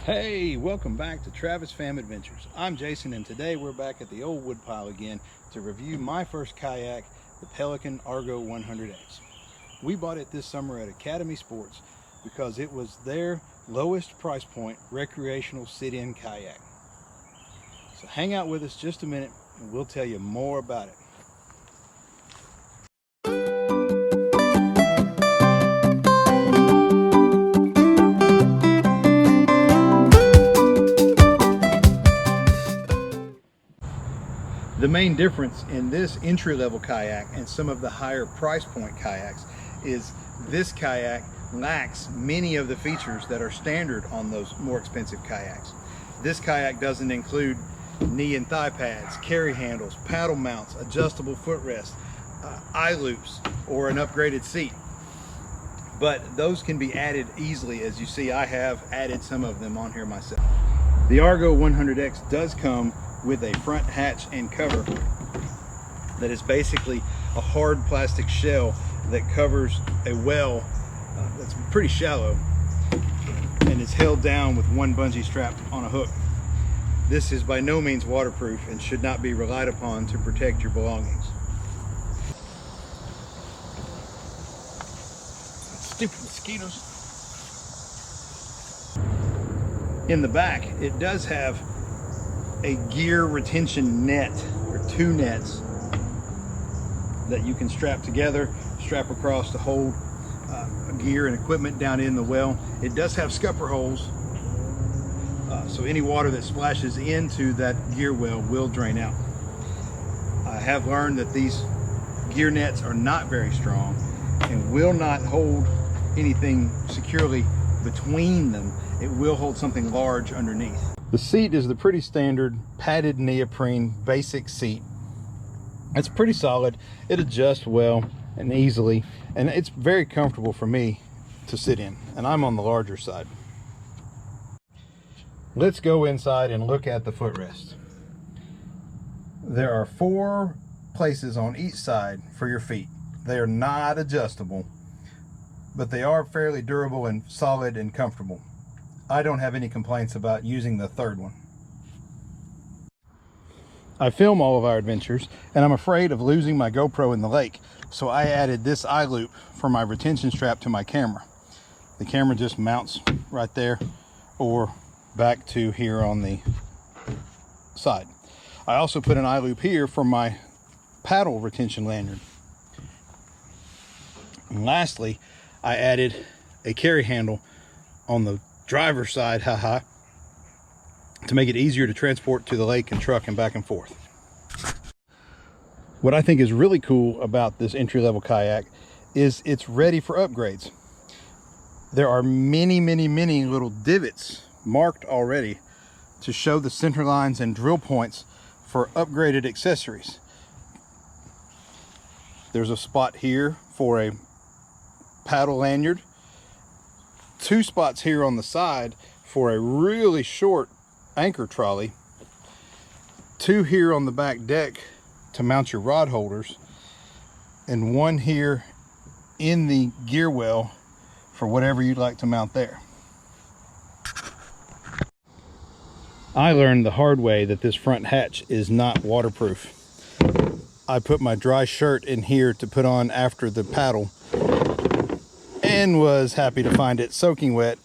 Hey, welcome back to Travis Pham Adventures. I'm Jason, and today we're back at the old woodpile again to review my first kayak, the Pelican Argo 100X. We bought it this summer at Academy Sports because it was their lowest price point recreational sit-in kayak. So hang out with us just a minute and we'll tell you more about it. The main difference in this entry-level kayak and some of the higher price point kayaks is this kayak lacks many of the features that are standard on those more expensive kayaks. This kayak doesn't include knee and thigh pads, carry handles, paddle mounts, adjustable footrest, eye loops, or an upgraded seat. But those can be added easily. As you see, I have added some of them on here myself. The Argo 100X does come with a front hatch and cover that is basically a hard plastic shell that covers a well that's pretty shallow and is held down with one bungee strap on a hook. This is by no means waterproof and should not be relied upon to protect your belongings. Stupid mosquitoes. In the back, it does have a gear retention net, or two nets that you can strap together, strap across to hold gear and equipment down in the well. It does have scupper holes, so any water that splashes into that gear well will drain out. I have learned that these gear nets are not very strong and will not hold anything securely between them. It will hold something large underneath. The seat is the pretty standard padded neoprene basic seat. It's pretty solid. It adjusts well and easily, and it's very comfortable for me to sit in, and I'm on the larger side. Let's go inside and look at the footrest. There are 4 places on each side for your feet. They are not adjustable, but they are fairly durable and solid and comfortable. I don't have any complaints about using the third one. I film all of our adventures and I'm afraid of losing my GoPro in the lake, so I added this eye loop for my retention strap to my camera. The camera just mounts right there or back to here on the side. I also put an eye loop here for my paddle retention lanyard. And lastly, I added a carry handle on the driver's side, to make it easier to transport to the lake and truck and back and forth. What I think is really cool about this entry-level kayak is it's ready for upgrades. There are many little divots marked already to show the center lines and drill points for upgraded accessories. There's a spot here for a paddle lanyard, 2 spots here on the side for a really short anchor trolley, 2 here on the back deck to mount your rod holders, and 1 here in the gear well for whatever you'd like to mount there. I learned the hard way that this front hatch is not waterproof. I put my dry shirt in here to put on after the paddle and was happy to find it soaking wet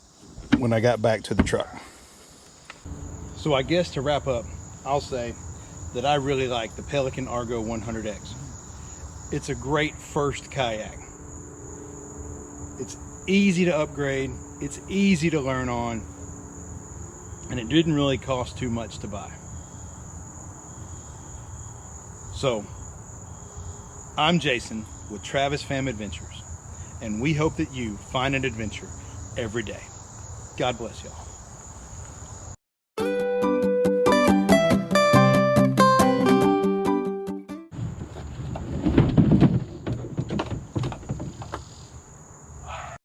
when I got back to the truck. So I guess to wrap up, I'll say that I really like the Pelican Argo 100X. It's a great first kayak. It's easy to upgrade, it's easy to learn on, and it didn't really cost too much to buy. So, I'm Jason with Travis Pham Adventures, and we hope that you find an adventure every day. God bless y'all.